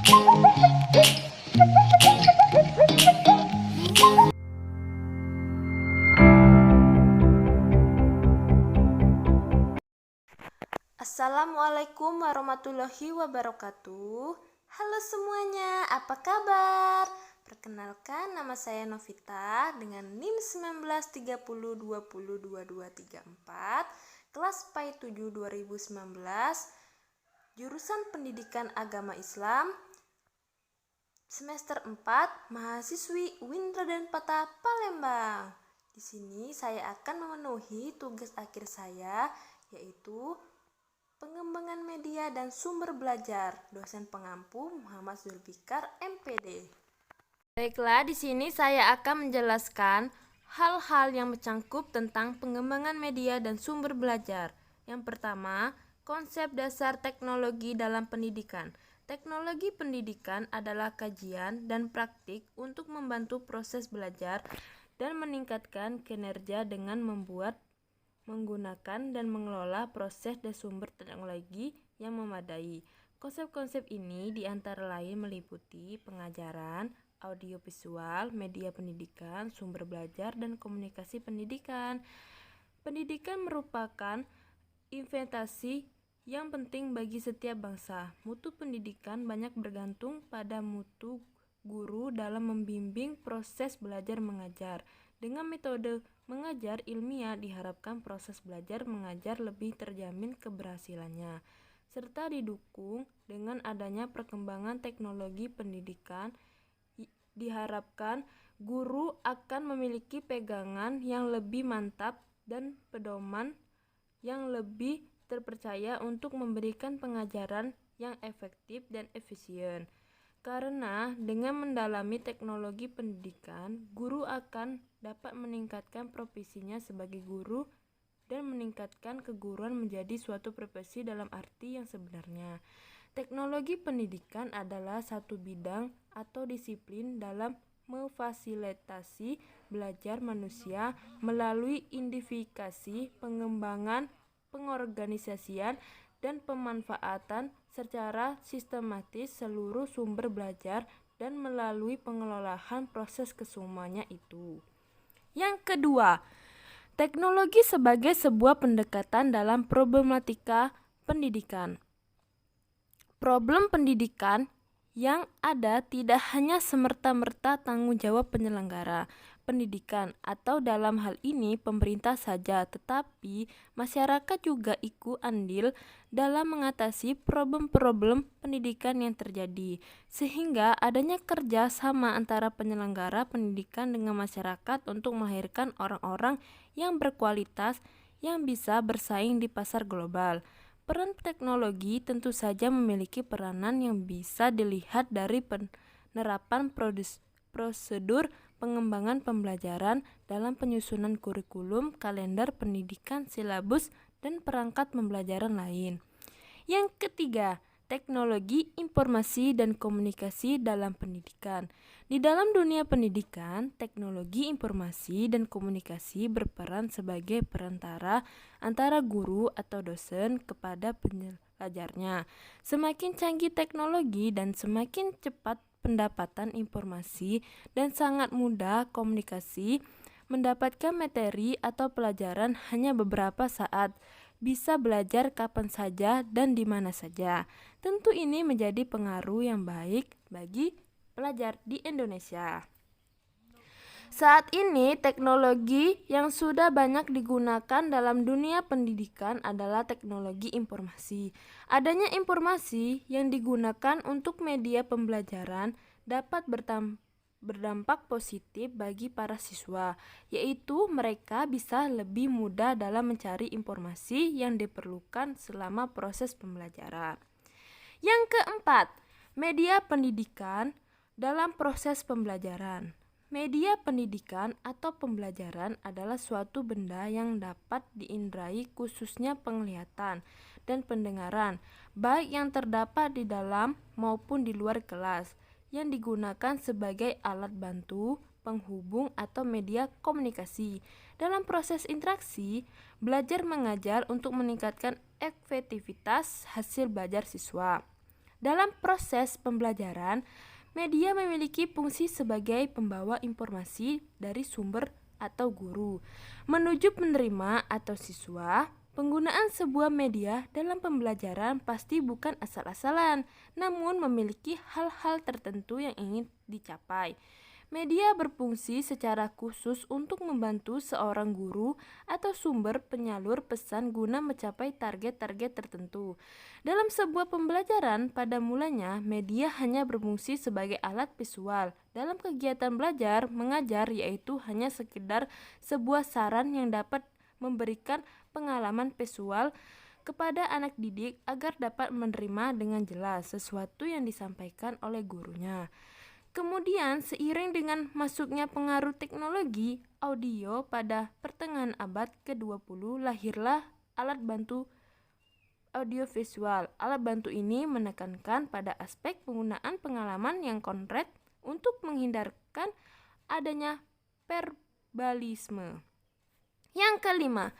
Assalamualaikum warahmatullahi wabarakatuh. Halo semuanya, apa kabar? Perkenalkan, nama saya Novita dengan NIM 1930202234, kelas PAI 7 2019, jurusan Pendidikan Agama Islam, semester 4, mahasiswi UIN Radenpata Palembang. Di sini saya akan memenuhi tugas akhir saya, yaitu pengembangan media dan sumber belajar, dosen pengampu Muhammad Zulfikar MPD. Baiklah, di sini saya akan menjelaskan hal-hal yang mencangkup tentang pengembangan media dan sumber belajar. Yang pertama, konsep dasar teknologi dalam pendidikan. Teknologi pendidikan adalah kajian dan praktik untuk membantu proses belajar dan meningkatkan kinerja dengan menggunakan dan mengelola proses dan sumber teknologi yang memadai. Konsep-konsep ini diantara lain meliputi pengajaran, audiovisual, media pendidikan, sumber belajar, dan komunikasi pendidikan. Pendidikan merupakan investasi yang penting bagi setiap bangsa. Mutu pendidikan banyak bergantung pada mutu guru dalam membimbing proses belajar mengajar. Dengan metode mengajar ilmiah diharapkan proses belajar mengajar lebih terjamin keberhasilannya, serta didukung dengan adanya perkembangan teknologi pendidikan. Diharapkan guru akan memiliki pegangan yang lebih mantap dan pedoman yang lebih terpercaya untuk memberikan pengajaran yang efektif dan efisien. Karena dengan mendalami teknologi pendidikan, guru akan dapat meningkatkan profesinya sebagai guru dan meningkatkan keguruan menjadi suatu profesi dalam arti yang sebenarnya. Teknologi pendidikan adalah satu bidang atau disiplin dalam memfasilitasi belajar manusia melalui identifikasi, pengembangan, pengorganisasian, dan pemanfaatan secara sistematis seluruh sumber belajar dan melalui pengelolaan proses kesemuanya itu. Yang kedua, teknologi sebagai sebuah pendekatan dalam problematika pendidikan. Problem pendidikan yang ada tidak hanya semerta-merta tanggung jawab penyelenggara pendidikan atau dalam hal ini pemerintah saja, tetapi masyarakat juga ikut andil dalam mengatasi problem-problem pendidikan yang terjadi, sehingga adanya kerja sama antara penyelenggara pendidikan dengan masyarakat untuk melahirkan orang-orang yang berkualitas yang bisa bersaing di pasar global. Peran teknologi tentu saja memiliki peranan yang bisa dilihat dari penerapan prosedur pengembangan pembelajaran dalam penyusunan kurikulum, kalender pendidikan, silabus, dan perangkat pembelajaran lain. Yang ketiga, teknologi informasi dan komunikasi dalam pendidikan. Di dalam dunia pendidikan, teknologi informasi dan komunikasi berperan sebagai perantara antara guru atau dosen kepada pelajarnya. Semakin canggih teknologi dan semakin cepat pendapatan informasi dan sangat mudah komunikasi, mendapatkan materi atau pelajaran hanya beberapa saat, bisa belajar kapan saja dan di mana saja. Tentu ini menjadi pengaruh yang baik bagi pelajar di Indonesia. Saat ini teknologi yang sudah banyak digunakan dalam dunia pendidikan adalah teknologi informasi. Adanya informasi yang digunakan untuk media pembelajaran dapat berdampak positif bagi para siswa, yaitu mereka bisa lebih mudah dalam mencari informasi yang diperlukan selama proses pembelajaran. Yang keempat, media pendidikan dalam proses pembelajaran. Media pendidikan atau pembelajaran adalah suatu benda yang dapat diindrai khususnya penglihatan dan pendengaran, baik yang terdapat di dalam maupun di luar kelas, yang digunakan sebagai alat bantu, penghubung, atau media komunikasi. Dalam proses interaksi, belajar mengajar untuk meningkatkan efektivitas hasil belajar siswa. Dalam proses pembelajaran, media memiliki fungsi sebagai pembawa informasi dari sumber atau guru menuju penerima atau siswa. Penggunaan sebuah media dalam pembelajaran pasti bukan asal-asalan, namun memiliki hal-hal tertentu yang ingin dicapai. Media berfungsi secara khusus untuk membantu seorang guru atau sumber penyalur pesan guna mencapai target-target tertentu. Dalam sebuah pembelajaran, pada mulanya media hanya berfungsi sebagai alat visual. Dalam kegiatan belajar mengajar, yaitu hanya sekedar sebuah saran yang dapat memberikan pengalaman visual kepada anak didik agar dapat menerima dengan jelas sesuatu yang disampaikan oleh gurunya. Kemudian, seiring dengan masuknya pengaruh teknologi audio pada pertengahan abad ke-20, lahirlah alat bantu audiovisual. Alat bantu ini menekankan pada aspek penggunaan pengalaman yang konkret untuk menghindarkan adanya verbalisme. Yang kelima,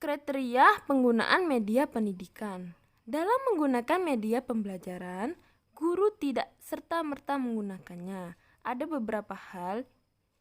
kriteria penggunaan media pendidikan. Dalam menggunakan media pembelajaran, guru tidak serta-merta menggunakannya. Ada beberapa hal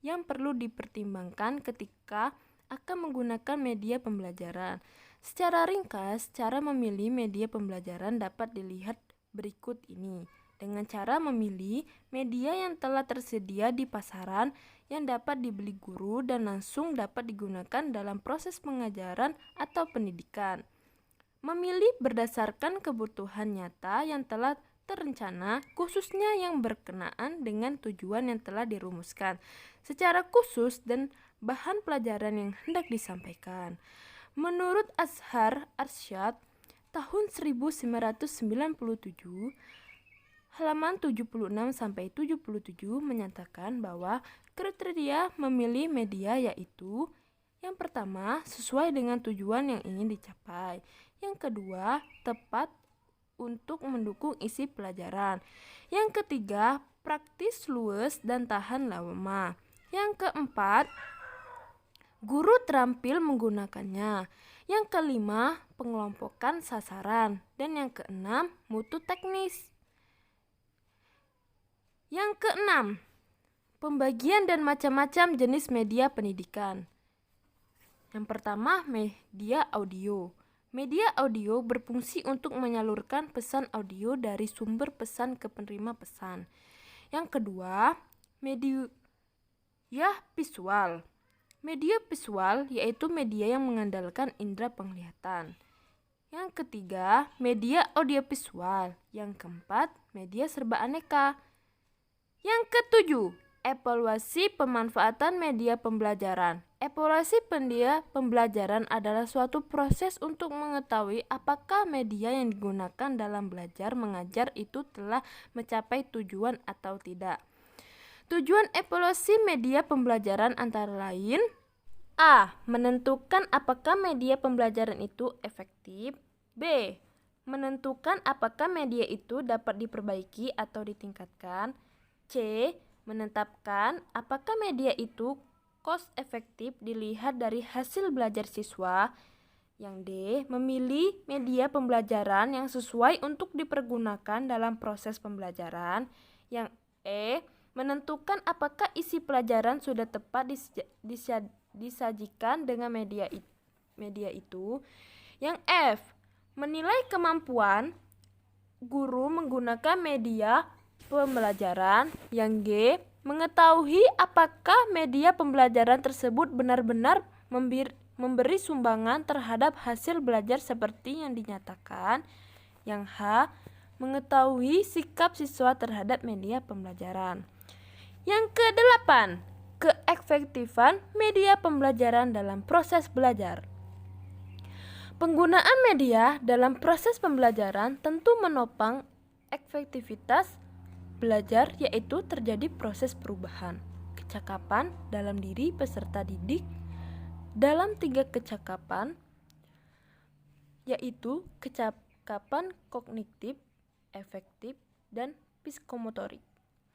yang perlu dipertimbangkan ketika akan menggunakan media pembelajaran. Secara ringkas, cara memilih media pembelajaran dapat dilihat berikut ini. Dengan cara memilih media yang telah tersedia di pasaran yang dapat dibeli guru dan langsung dapat digunakan dalam proses pengajaran atau pendidikan. Memilih berdasarkan kebutuhan nyata yang telah terencana, khususnya yang berkenaan dengan tujuan yang telah dirumuskan secara khusus dan bahan pelajaran yang hendak disampaikan. Menurut Azhar Arsyad tahun 1997, halaman 76-77 menyatakan bahwa kriteria memilih media yaitu: yang pertama, sesuai dengan tujuan yang ingin dicapai. Yang kedua, tepat untuk mendukung isi pelajaran. Yang ketiga, praktis, luas, dan tahan lama. Yang keempat, guru terampil menggunakannya. Yang kelima, pengelompokan sasaran. Dan yang keenam, mutu teknis. Yang keenam, pembagian dan macam-macam jenis media pendidikan. Yang pertama, media audio. Media audio berfungsi untuk menyalurkan pesan audio dari sumber pesan ke penerima pesan. Yang kedua, media visual. Media visual yaitu media yang mengandalkan indera penglihatan. Yang ketiga, media audiovisual. Yang keempat, media serba aneka. Yang ketujuh, evaluasi pemanfaatan media pembelajaran. Evaluasi media pembelajaran adalah suatu proses untuk mengetahui apakah media yang digunakan dalam belajar mengajar itu telah mencapai tujuan atau tidak. Tujuan evaluasi media pembelajaran antara lain: A. Menentukan apakah media pembelajaran itu efektif. B. Menentukan apakah media itu dapat diperbaiki atau ditingkatkan. C. Menetapkan apakah media itu cost efektif dilihat dari hasil belajar siswa. Yang D. Memilih media pembelajaran yang sesuai untuk dipergunakan dalam proses pembelajaran. Yang E. Menentukan apakah isi pelajaran sudah tepat disajikan dengan media itu. Yang F. Menilai kemampuan guru menggunakan media pembelajaran. Yang G. Mengetahui apakah media pembelajaran tersebut benar-benar memberi sumbangan terhadap hasil belajar seperti yang dinyatakan. Yang H. Mengetahui sikap siswa terhadap media pembelajaran. Yang kedelapan, keefektifan media pembelajaran dalam proses belajar. Penggunaan media dalam proses pembelajaran tentu menopang efektivitas belajar, yaitu terjadi proses perubahan kecakapan dalam diri peserta didik dalam 3 kecakapan, yaitu kecakapan kognitif, efektif, dan psikomotorik.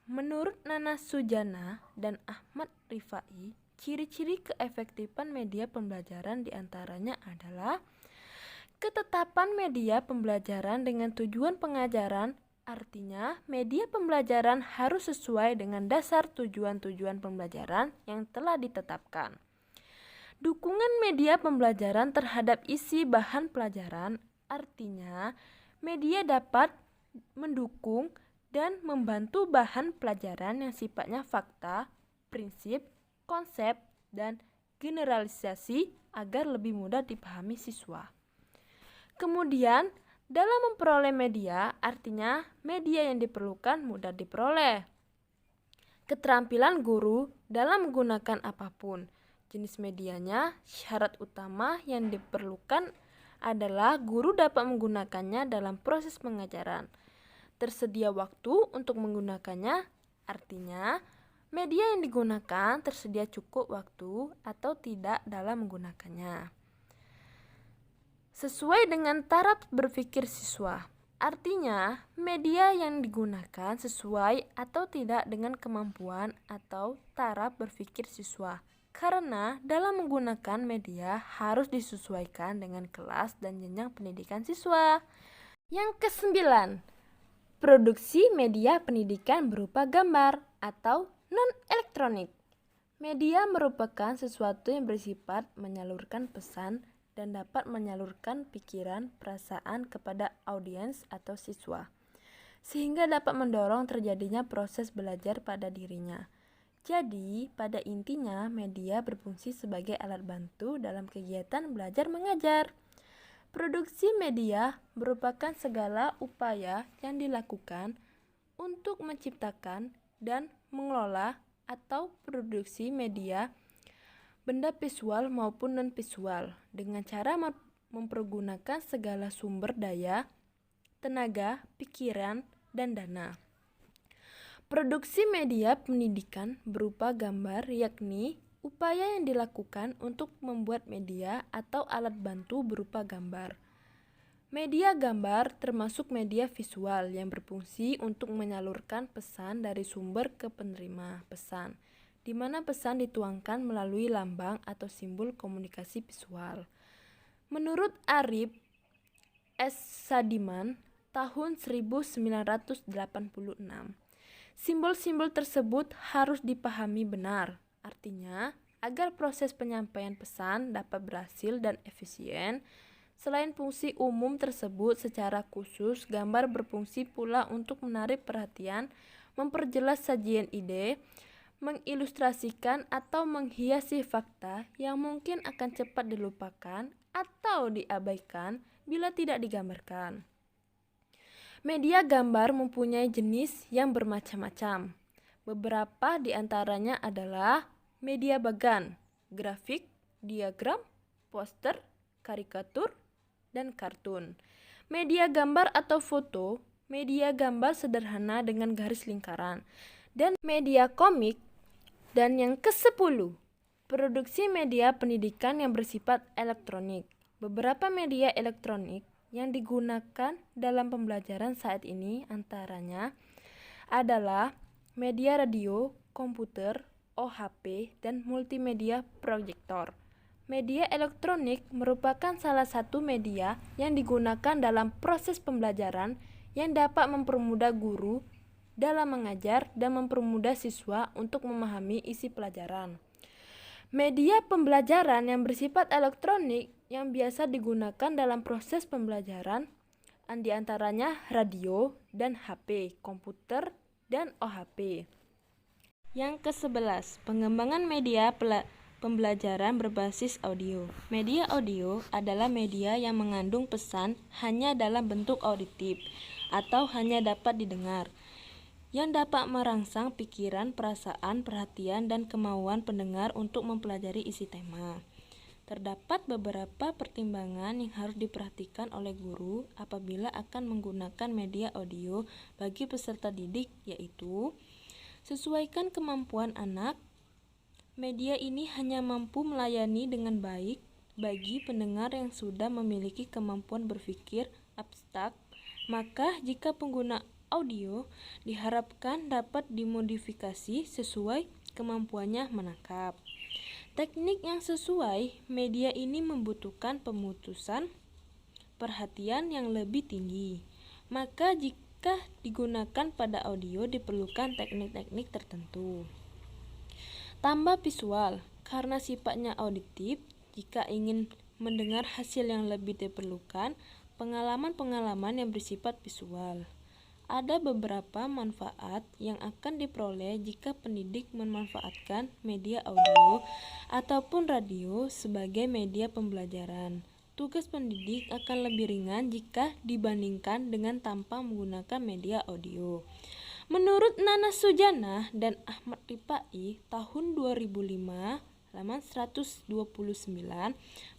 Menurut Nana Sujana dan Ahmad Rifai, ciri-ciri keefektifan media pembelajaran diantaranya adalah Ketetapan media pembelajaran dengan tujuan pengajaran, artinya media pembelajaran harus sesuai dengan dasar tujuan-tujuan pembelajaran yang telah ditetapkan. Dukungan media pembelajaran terhadap isi bahan pelajaran, artinya media dapat mendukung dan membantu bahan pelajaran yang sifatnya fakta, prinsip, konsep, dan generalisasi agar lebih mudah dipahami siswa. Kemudian, dalam memperoleh media, artinya media yang diperlukan mudah diperoleh. Keterampilan guru dalam menggunakan apapun, jenis medianya, syarat utama yang diperlukan adalah guru dapat menggunakannya dalam proses pengajaran. Tersedia waktu untuk menggunakannya, artinya media yang digunakan tersedia cukup waktu atau tidak dalam menggunakannya. Sesuai dengan taraf berpikir siswa, artinya media yang digunakan sesuai atau tidak dengan kemampuan atau taraf berpikir siswa. Karena dalam menggunakan media harus disesuaikan dengan kelas dan jenjang pendidikan siswa. Yang ke-9, produksi media pendidikan berupa gambar atau non-elektronik. Media merupakan sesuatu yang bersifat menyalurkan pesan dan dapat menyalurkan pikiran, perasaan kepada audiens atau siswa, sehingga dapat mendorong terjadinya proses belajar pada dirinya. Jadi, pada intinya, media berfungsi sebagai alat bantu dalam kegiatan belajar mengajar. Produksi media merupakan segala upaya yang dilakukan untuk menciptakan dan mengelola atau produksi media benda visual maupun non-visual dengan cara mempergunakan segala sumber daya, tenaga, pikiran, dan dana. Produksi media pendidikan berupa gambar yakni upaya yang dilakukan untuk membuat media atau alat bantu berupa gambar. Media gambar termasuk media visual yang berfungsi untuk menyalurkan pesan dari sumber ke penerima pesan, di mana pesan dituangkan melalui lambang atau simbol komunikasi visual. Menurut Arif S. Sadiman, tahun 1986, simbol-simbol tersebut harus dipahami benar. Artinya, agar proses penyampaian pesan dapat berhasil dan efisien, selain fungsi umum tersebut secara khusus, gambar berfungsi pula untuk menarik perhatian, memperjelas sajian ide, mengilustrasikan atau menghiasi fakta yang mungkin akan cepat dilupakan atau diabaikan bila tidak digambarkan. Media gambar mempunyai jenis yang bermacam-macam. Beberapa di antaranya adalah media bagan, grafik, diagram, poster, karikatur, dan kartun. Media gambar atau foto, media gambar sederhana dengan garis lingkaran, dan media komik. Dan yang ke-10, produksi media pendidikan yang bersifat elektronik. Beberapa media elektronik yang digunakan dalam pembelajaran saat ini antaranya adalah media radio, komputer, OHP, dan multimedia proyektor. Media elektronik merupakan salah satu media yang digunakan dalam proses pembelajaran yang dapat mempermudah guru dalam mengajar dan mempermudah siswa untuk memahami isi pelajaran. Media pembelajaran yang bersifat elektronik yang biasa digunakan dalam proses pembelajaran diantaranya radio dan HP, komputer, dan OHP. Yang ke-11, pengembangan media pembelajaran berbasis audio. Media audio adalah media yang mengandung pesan hanya dalam bentuk auditif atau hanya dapat didengar, yang dapat merangsang pikiran, perasaan, perhatian, dan kemauan pendengar untuk mempelajari isi tema. Terdapat beberapa pertimbangan yang harus diperhatikan oleh guru apabila akan menggunakan media audio bagi peserta didik, yaitu sesuaikan kemampuan anak. Media ini hanya mampu melayani dengan baik bagi pendengar yang sudah memiliki kemampuan berpikir abstrak, maka jika pengguna audio diharapkan dapat dimodifikasi sesuai kemampuannya menangkap. Teknik yang sesuai, media ini membutuhkan pemutusan perhatian yang lebih tinggi. Maka jika digunakan pada audio diperlukan teknik-teknik tertentu. Tambah visual, karena sifatnya auditif, jika ingin mendengar hasil yang lebih diperlukan pengalaman-pengalaman yang bersifat visual. Ada beberapa manfaat yang akan diperoleh jika pendidik memanfaatkan media audio ataupun radio sebagai media pembelajaran. Tugas pendidik akan lebih ringan jika dibandingkan dengan tanpa menggunakan media audio. Menurut Nana Sujana dan Ahmad Rifai tahun 2005, halaman 129,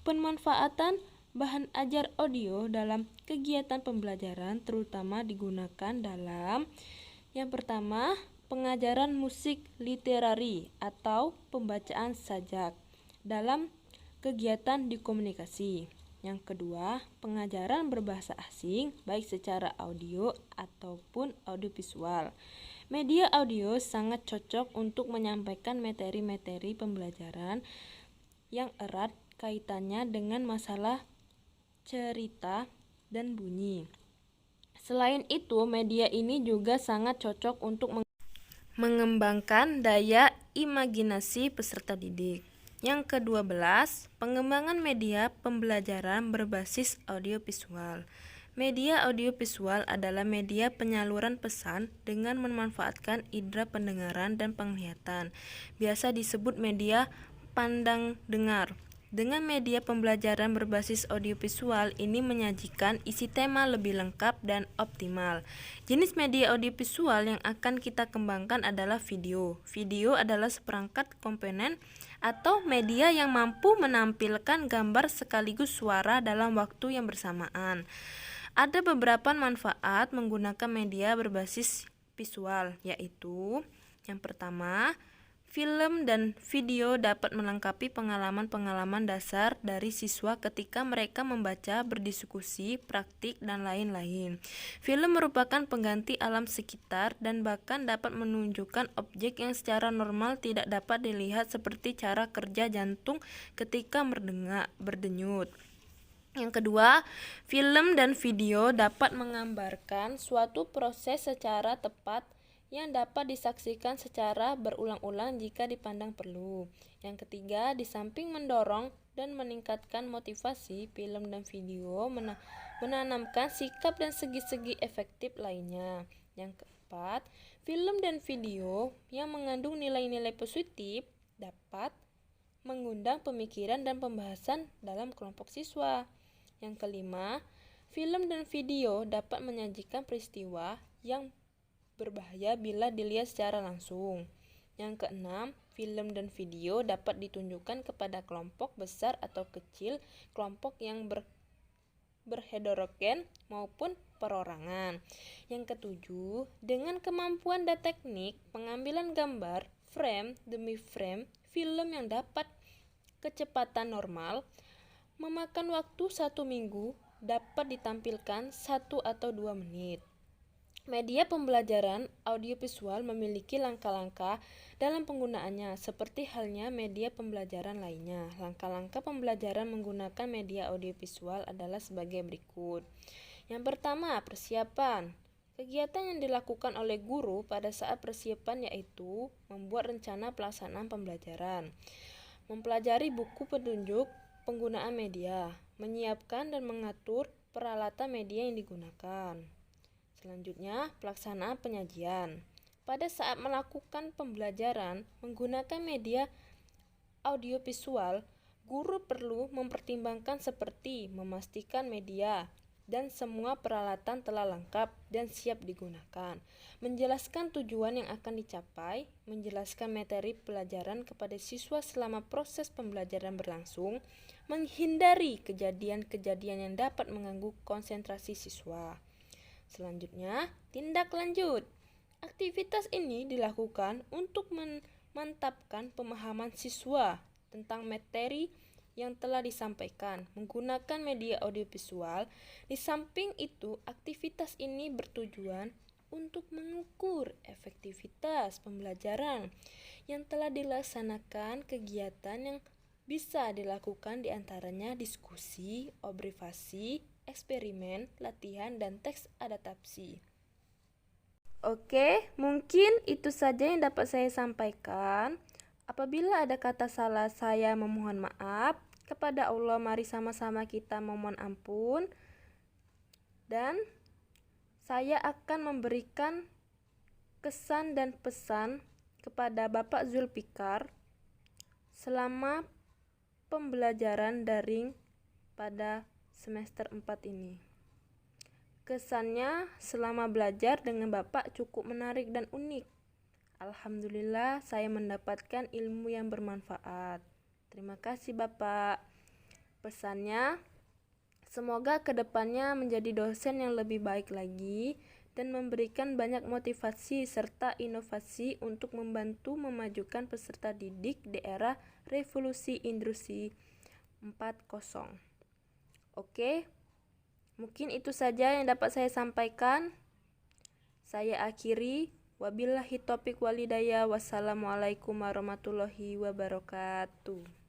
pemanfaatan bahan ajar audio dalam kegiatan pembelajaran terutama digunakan dalam yang pertama, pengajaran musik literari atau pembacaan sajak dalam kegiatan di komunikasi. Yang kedua, pengajaran berbahasa asing baik secara audio ataupun audiovisual. Media audio sangat cocok untuk menyampaikan materi-materi pembelajaran yang erat kaitannya dengan masalah cerita dan bunyi. Selain itu, media ini juga sangat cocok untuk mengembangkan daya imajinasi peserta didik. Yang ke-12, pengembangan media pembelajaran berbasis audiovisual. Media audiovisual adalah media penyaluran pesan dengan memanfaatkan indera pendengaran dan penglihatan. Biasa disebut media pandang dengar. Dengan media pembelajaran berbasis audiovisual ini menyajikan isi tema lebih lengkap dan optimal. Jenis media audiovisual yang akan kita kembangkan adalah video. Video adalah seperangkat komponen atau media yang mampu menampilkan gambar sekaligus suara dalam waktu yang bersamaan. Ada beberapa manfaat menggunakan media berbasis visual, yaitu yang pertama, film dan video dapat melengkapi pengalaman-pengalaman dasar dari siswa ketika mereka membaca, berdiskusi, praktik, dan lain-lain. Film merupakan pengganti alam sekitar dan bahkan dapat menunjukkan objek yang secara normal tidak dapat dilihat seperti cara kerja jantung ketika berdenyut. Yang kedua, film dan video dapat menggambarkan suatu proses secara tepat yang dapat disaksikan secara berulang-ulang jika dipandang perlu. Yang ketiga, di samping mendorong dan meningkatkan motivasi, film dan video menanamkan sikap dan segi-segi efektif lainnya. Yang keempat, film dan video yang mengandung nilai-nilai positif dapat mengundang pemikiran dan pembahasan dalam kelompok siswa. Yang kelima, film dan video dapat menyajikan peristiwa yang berbahaya bila dilihat secara langsung. Yang keenam, film dan video dapat ditunjukkan kepada kelompok besar atau kecil, kelompok yang berheterogen maupun perorangan. Yang ketujuh, dengan kemampuan dan teknik pengambilan gambar frame demi frame, film yang dapat kecepatan normal memakan waktu 1 minggu dapat ditampilkan 1 atau 2 menit. Media pembelajaran audiovisual memiliki langkah-langkah dalam penggunaannya, seperti halnya media pembelajaran lainnya. Langkah-langkah pembelajaran menggunakan media audiovisual adalah sebagai berikut. Yang pertama, persiapan. Kegiatan yang dilakukan oleh guru pada saat persiapan yaitu membuat rencana pelaksanaan pembelajaran, mempelajari buku petunjuk penggunaan media, menyiapkan dan mengatur peralatan media yang digunakan. Selanjutnya, pelaksanaan penyajian. Pada saat melakukan pembelajaran menggunakan media audiovisual, guru perlu mempertimbangkan seperti memastikan media dan semua peralatan telah lengkap dan siap digunakan, menjelaskan tujuan yang akan dicapai, menjelaskan materi pelajaran kepada siswa selama proses pembelajaran berlangsung, menghindari kejadian-kejadian yang dapat mengganggu konsentrasi siswa. Selanjutnya, tindak lanjut. Aktivitas ini dilakukan untuk memantapkan pemahaman siswa tentang materi yang telah disampaikan menggunakan media audiovisual. Di samping itu, aktivitas ini bertujuan untuk mengukur efektivitas pembelajaran yang telah dilaksanakan. Kegiatan yang bisa dilakukan diantaranya diskusi, observasi, eksperimen, latihan, dan teks adaptasi. Oke, mungkin itu saja yang dapat saya sampaikan. Apabila ada kata salah, saya memohon maaf. Kepada Allah, mari sama-sama kita memohon ampun. Dan saya akan memberikan kesan dan pesan kepada Bapak Zulfikar selama pembelajaran daring pada semester 4 ini. Kesannya selama belajar dengan Bapak cukup menarik dan unik. Alhamdulillah saya mendapatkan ilmu yang bermanfaat. Terima kasih Bapak. Pesannya, semoga kedepannya menjadi dosen yang lebih baik lagi dan memberikan banyak motivasi serta inovasi untuk membantu memajukan peserta didik di era revolusi industri 4.0. Oke. Mungkin itu saja yang dapat saya sampaikan. Saya akhiri. Wabillahi taufiq walhidayah. Wassalamualaikum warahmatullahi wabarakatuh.